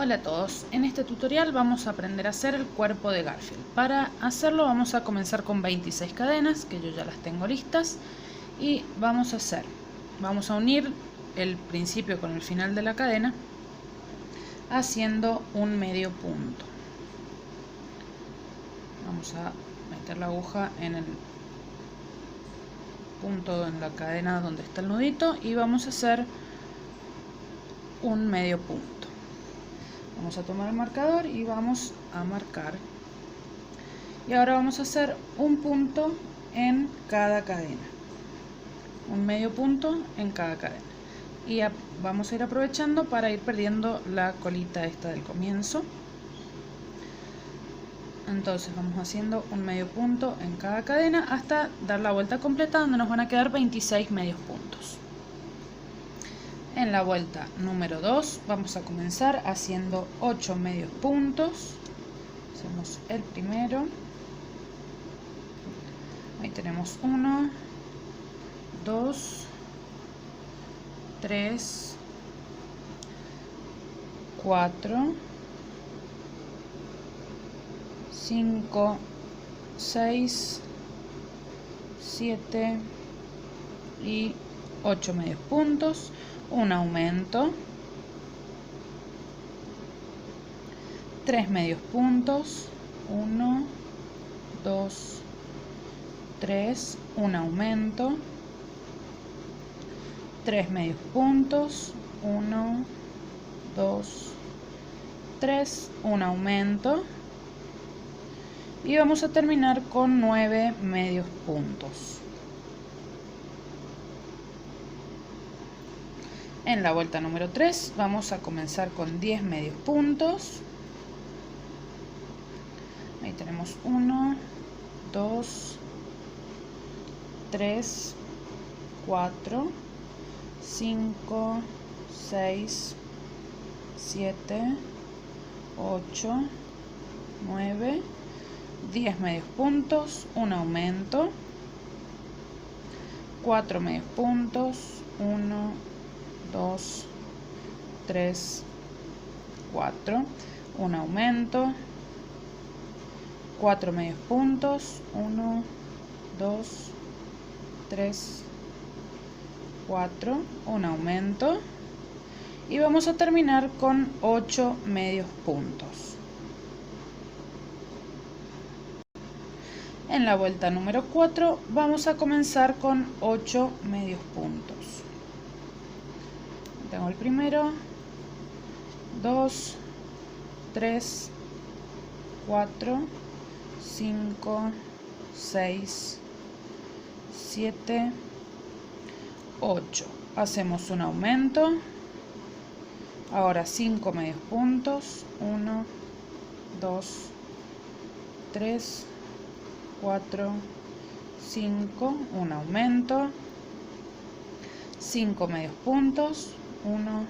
Hola a todos, en este tutorial vamos a aprender a hacer el cuerpo de Garfield. Para hacerlo vamos a comenzar con 26 cadenas, que yo ya las tengo listas, y vamos a unir el principio con el final de la cadena haciendo un medio punto. Vamos a meter la aguja en el punto en la cadena donde está el nudito y vamos a hacer un medio punto. Vamos a tomar el marcador y vamos a marcar. Y ahora vamos a hacer un punto en cada cadena. Un medio punto en cada cadena. Y vamos a ir aprovechando para ir perdiendo la colita esta del comienzo. Entonces vamos haciendo un medio punto en cada cadena hasta dar la vuelta completa, donde nos van a quedar 26 medios puntos. En la vuelta número 2 vamos a comenzar haciendo 8 medios puntos. Hacemos el primero. Ahí tenemos 1, 2, 3, 4, 5, 6, 7 y 8 medios puntos. Un aumento, 3 medios puntos, 1, 2, 3, un aumento, 3 medios puntos, 1, 2, 3, un aumento, y vamos a terminar con 9 medios puntos. En la vuelta número 3 vamos a comenzar con 10 medios puntos. Ahí tenemos 1, 2, 3, 4, 5, 6, 7, 8, 9, 10 medios puntos, un aumento, 4 medios puntos, 1, 2, 3, 4, un aumento, 4 medios puntos, 1, 2, 3, 4, un aumento, y vamos a terminar con 8 medios puntos. En la vuelta número 4 vamos a comenzar con 8 medios puntos. Tengo el primero, 2, 3, 4, 5, 6, 7, 8. Hacemos un aumento. Ahora 5 medios puntos. 1, 2, 3, 4, 5. Un aumento. 5 medios puntos. 1,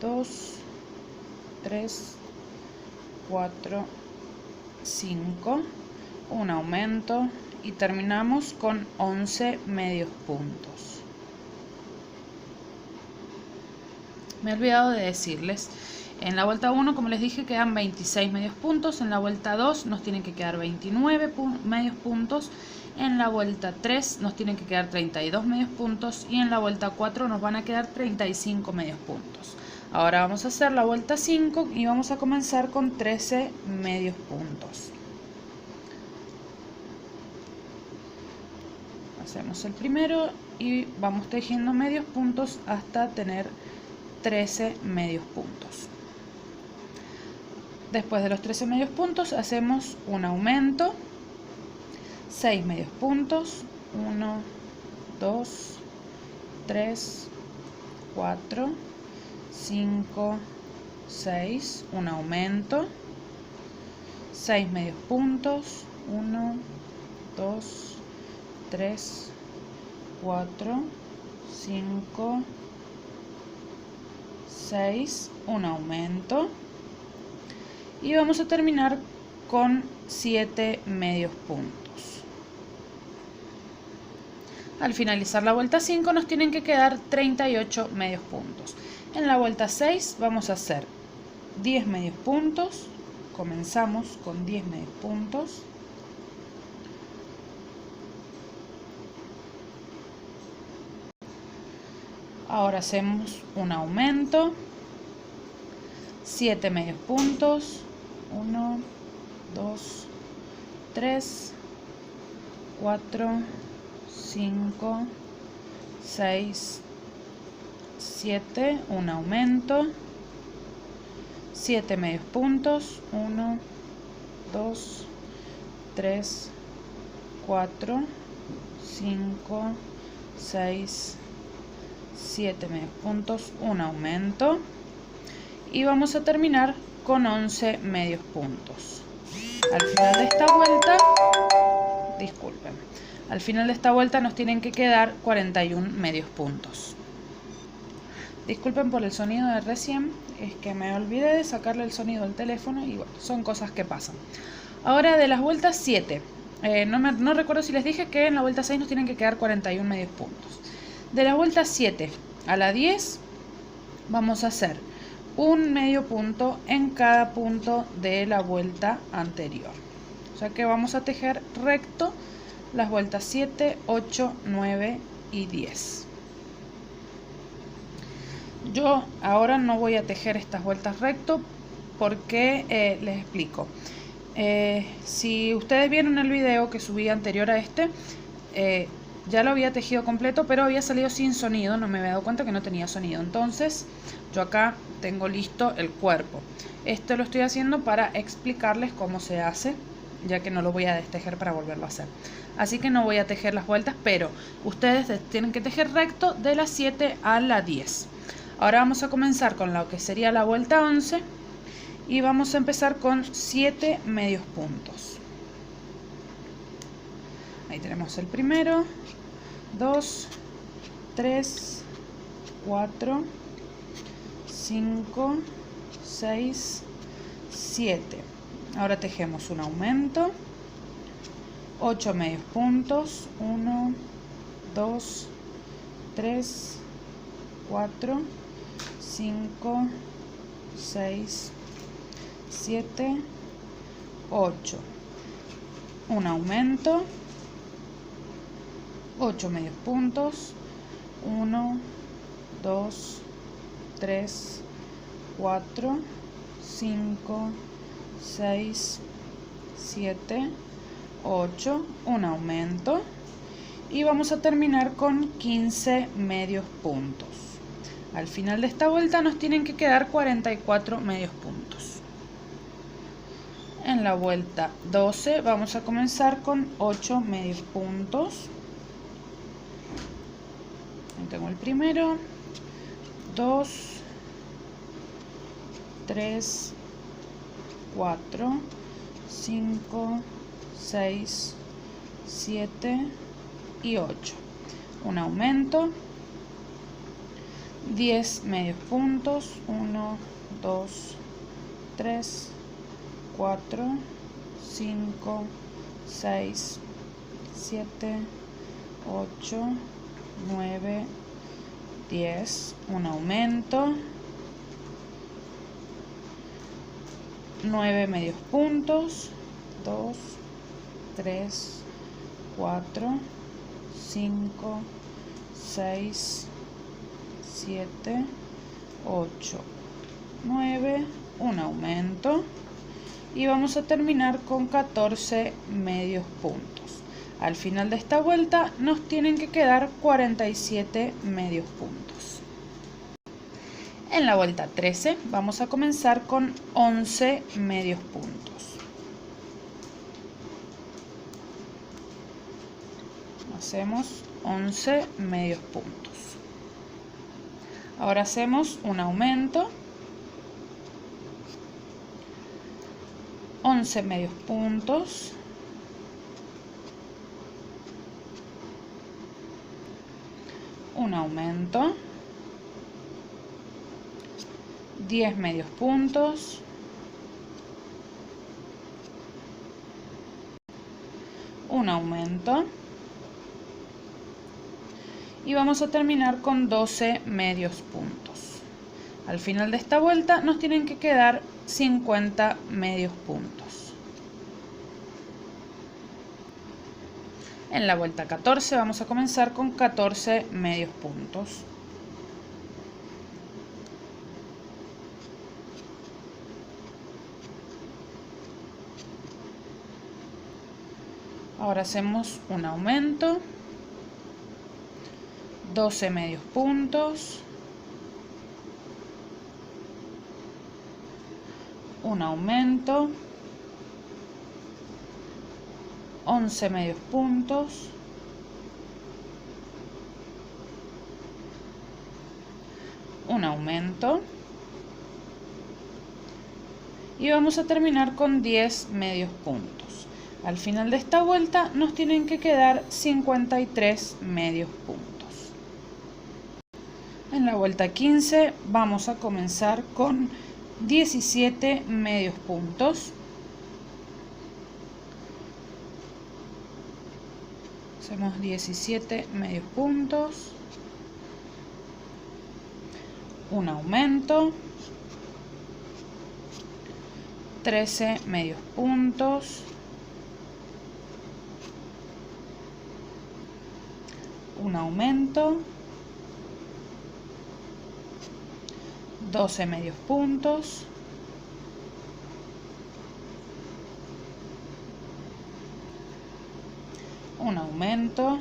2, 3, 4, 5, un aumento, y terminamos con 11 medios puntos. Me he olvidado de decirles, en la vuelta 1, como les dije, quedan 26 medios puntos, en la vuelta 2 nos tienen que quedar 29 medios puntos, en la vuelta 3 nos tienen que quedar 32 medios puntos y en la vuelta 4 nos van a quedar 35 medios puntos. Ahora vamos a hacer la vuelta 5 y vamos a comenzar con 13 medios puntos. Hacemos el primero y vamos tejiendo medios puntos hasta tener 13 medios puntos. Después de los 13 medios puntos hacemos un aumento, 6 medios puntos, 1, 2, 3, 4, 5, 6, un aumento, 6 medios puntos, 1, 2, 3, 4, 5, 6, un aumento, y vamos a terminar con 7 medios puntos. Al finalizar la vuelta 5 nos tienen que quedar 38 medios puntos. En la vuelta 6 vamos a hacer 10 medios puntos. Comenzamos con 10 medios puntos. Ahora hacemos un aumento, 7 medios puntos, 1, 2, 3, 4, 5, 6, 7, un aumento, 7 medios puntos, 1, 2, 3, 4, 5, 6, 7 medios puntos, un aumento, y vamos a terminar con 11 medios puntos. Al final de esta vuelta, disculpen, al final de esta vuelta nos tienen que quedar 41 medios puntos. Disculpen por el sonido de recién, es que me olvidé de sacarle el sonido al teléfono y bueno, son cosas que pasan. Ahora de las vueltas 7, no recuerdo si les dije que en la vuelta 6 nos tienen que quedar 41 medios puntos. De la vuelta 7 a la 10 vamos a hacer un medio punto en cada punto de la vuelta anterior. O sea que vamos a tejer recto las vueltas 7, 8, 9 y 10. Yo ahora no voy a tejer estas vueltas recto porque les explico. Si ustedes vieron el video que subí anterior a este, ya lo había tejido completo, pero había salido sin sonido, no me había dado cuenta que no tenía sonido. Entonces yo acá tengo listo el cuerpo. Esto lo estoy haciendo para explicarles cómo se hace, ya que no lo voy a destejer para volverlo a hacer. Así que no voy a tejer las vueltas, pero ustedes tienen que tejer recto de la 7 a la 10. Ahora vamos a comenzar con lo que sería la vuelta 11 y vamos a empezar con 7 medios puntos. Ahí tenemos el primero, 2, 3, 4, 5, 6, 7. Ahora tejemos un aumento, 8 medios puntos, 1, 2, 3, 4, 5, 6, 7, 8. Un aumento, 8 medios puntos, 1, 2, 3, 4, 5, 6, 7, 8, un aumento, y vamos a terminar con 15 medios puntos. Al final de esta vuelta nos tienen que quedar 44 medios puntos. En la vuelta 12 vamos a comenzar con 8 medios puntos. Ahí tengo el primero, 2, 3, 4, 5, 6, 7 y 8. Un aumento, 10 medios puntos, 1, 2, 3, 4, 5, 6, 7, 8, 9, 10, un aumento, 9 medios puntos, 2, 3, 4, 5, 6, 7, 8, 9, un aumento, y vamos a terminar con 14 medios puntos. Al final de esta vuelta nos tienen que quedar 47 medios puntos. En la vuelta 13 vamos a comenzar con 11 medios puntos. Hacemos 11 medios puntos. Ahora hacemos un aumento, 11 medios puntos, un aumento, 10 medios puntos, un aumento, y vamos a terminar con 12 medios puntos. Al final de esta vuelta nos tienen que quedar 50 medios puntos. En la vuelta 14 vamos a comenzar con 14 medios puntos. Ahora hacemos un aumento, 12 medios puntos, un aumento, 11 medios puntos, un aumento y vamos a terminar con 10 medios puntos. Al final de esta vuelta nos tienen que quedar 53 medios puntos. En la vuelta 15 vamos a comenzar con 17 medios puntos. Hacemos 17 medios puntos, un aumento, 13 medios puntos, un aumento, 12 medios puntos, un aumento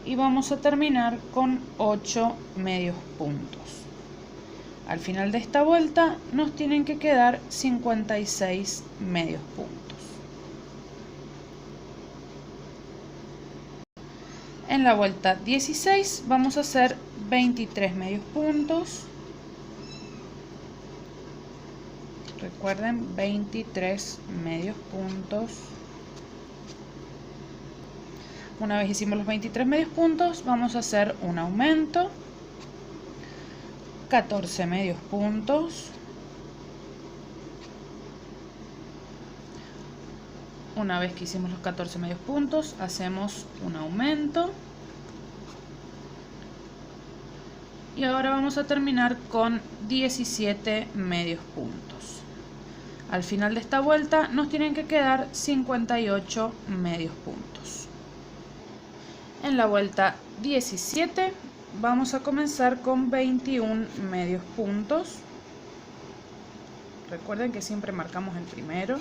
y vamos a terminar con 8 medios puntos. Al final de esta vuelta nos tienen que quedar 56 medios puntos. En la vuelta 16 vamos a hacer 23 medios puntos. Recuerden, 23 medios puntos. Una vez hicimos los 23 medios puntos, vamos a hacer un aumento, 14 medios puntos, una vez que hicimos los 14 medios puntos, hacemos un aumento y ahora vamos a terminar con 17 medios puntos. Al final de esta vuelta nos tienen que quedar 58 medios puntos. En la vuelta 17 vamos a comenzar con 21 medios puntos. Recuerden que siempre marcamos el primero.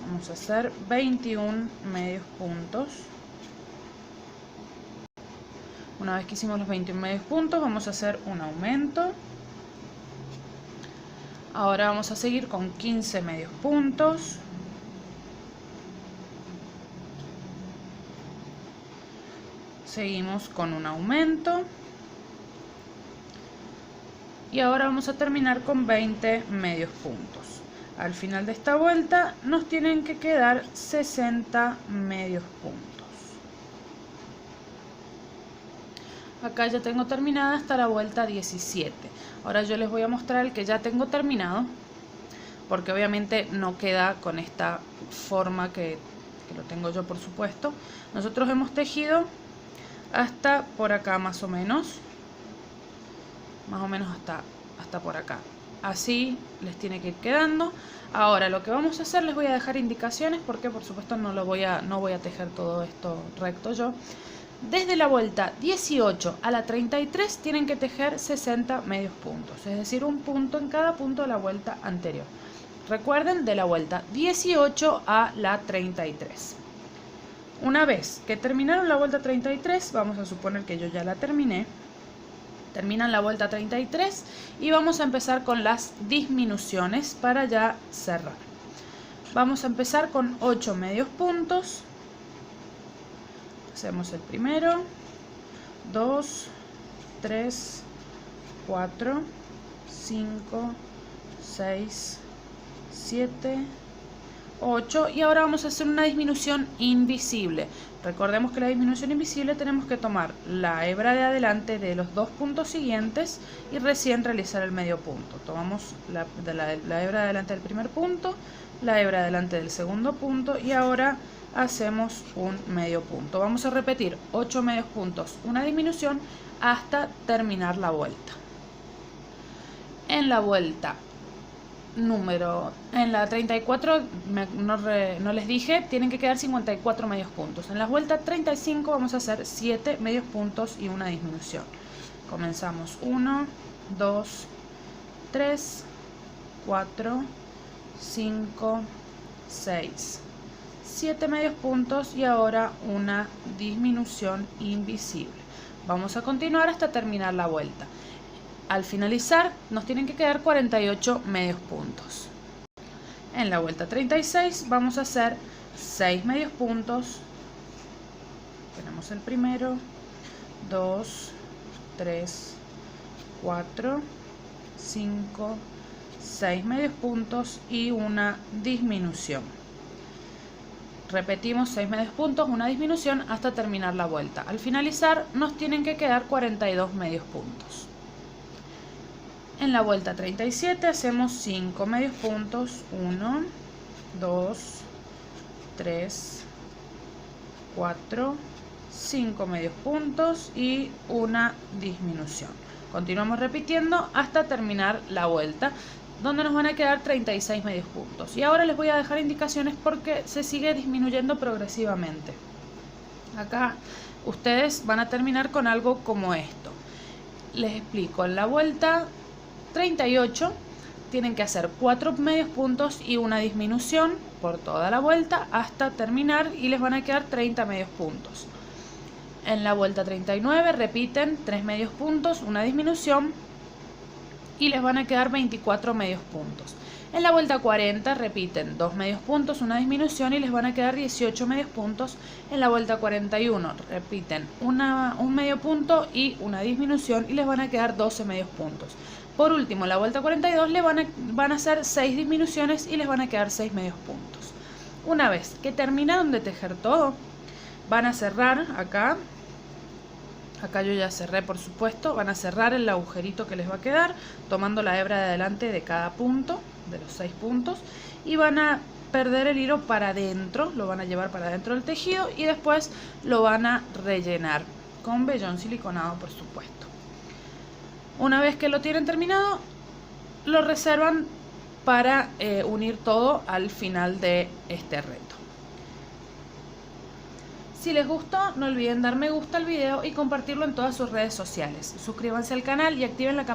Vamos a hacer 21 medios puntos. Una vez que hicimos los 21 medios puntos, vamos a hacer un aumento. Ahora vamos a seguir con 15 medios puntos. Seguimos con un aumento y ahora vamos a terminar con 20 medios puntos. Al final de esta vuelta nos tienen que quedar 60 medios puntos. Acá ya tengo terminada hasta la vuelta 17. Ahora yo les voy a mostrar el que ya tengo terminado, porque obviamente no queda con esta forma que lo tengo yo, por supuesto. Nosotros hemos tejido hasta por acá más o menos hasta por acá. Así les tiene que ir quedando. Ahora lo que vamos a hacer, les voy a dejar indicaciones porque por supuesto no voy a tejer todo esto recto yo. Desde la vuelta 18 a la 33 tienen que tejer 60 medios puntos, es decir, un punto en cada punto de la vuelta anterior. Recuerden, de la vuelta 18 a la 33. Una vez que terminaron la vuelta 33, vamos a suponer que yo ya la terminé, terminan la vuelta 33 y vamos a empezar con las disminuciones para ya cerrar. Vamos a empezar con 8 medios puntos. Hacemos el primero, 2, 3, 4, 5, 6, 7, 8 y ahora vamos a hacer una disminución invisible. Recordemos que la disminución invisible tenemos que tomar la hebra de adelante de los dos puntos siguientes y recién realizar el medio punto. Tomamos la hebra de adelante del primer punto, la hebra de adelante del segundo punto y ahora hacemos un medio punto. Vamos a repetir 8 medios puntos, una disminución hasta terminar la vuelta. En la vuelta en la 34, no les dije, tienen que quedar 54 medios puntos. En la vuelta 35 vamos a hacer 7 medios puntos y una disminución. Comenzamos 1, 2, 3, 4, 5, 6, 7 medios puntos y ahora una disminución invisible. Vamos a continuar hasta terminar la vuelta. Al finalizar nos tienen que quedar 48 medios puntos. En la vuelta 36 vamos a hacer 6 medios puntos. Tenemos el primero, 2, 3, 4, 5, 6 medios puntos y una disminución. Repetimos 6 medios puntos, una disminución hasta terminar la vuelta. Al finalizar nos tienen que quedar 42 medios puntos. En la vuelta 37 hacemos 5 medios puntos, 1, 2, 3, 4, 5 medios puntos y una disminución. Continuamos repitiendo hasta terminar la vuelta, donde nos van a quedar 36 medios puntos. Y ahora les voy a dejar indicaciones porque se sigue disminuyendo progresivamente. Acá ustedes van a terminar con algo como esto. Les explico, en la vuelta 38 tienen que hacer 4 medios puntos y una disminución por toda la vuelta hasta terminar y les van a quedar 30 medios puntos. En la vuelta 39 repiten 3 medios puntos, una disminución y les van a quedar 24 medios puntos. En la vuelta 40 repiten 2 medios puntos, una disminución y les van a quedar 18 medios puntos. En la vuelta 41 repiten un medio punto y una disminución y les van a quedar 12 medios puntos. Por último, en la vuelta 42 van a hacer 6 disminuciones y les van a quedar 6 medios puntos. Una vez que terminaron de tejer todo, van a cerrar acá yo ya cerré por supuesto, van a cerrar el agujerito que les va a quedar, tomando la hebra de adelante de cada punto, de los 6 puntos, y van a perder el hilo para adentro, lo van a llevar para adentro del tejido y después lo van a rellenar con vellón siliconado por supuesto. Una vez que lo tienen terminado, lo reservan para unir todo al final de este reto. Si les gustó, no olviden dar me gusta al video y compartirlo en todas sus redes sociales. Suscríbanse al canal y activen la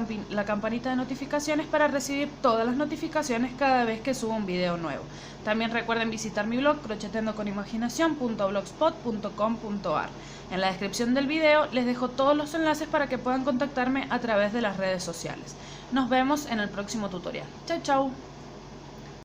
campanita de notificaciones para recibir todas las notificaciones cada vez que suba un video nuevo. También recuerden visitar mi blog crocheteandoconimaginacion.blogspot.com.ar. En la descripción del video les dejo todos los enlaces para que puedan contactarme a través de las redes sociales. Nos vemos en el próximo tutorial. Chau, chau.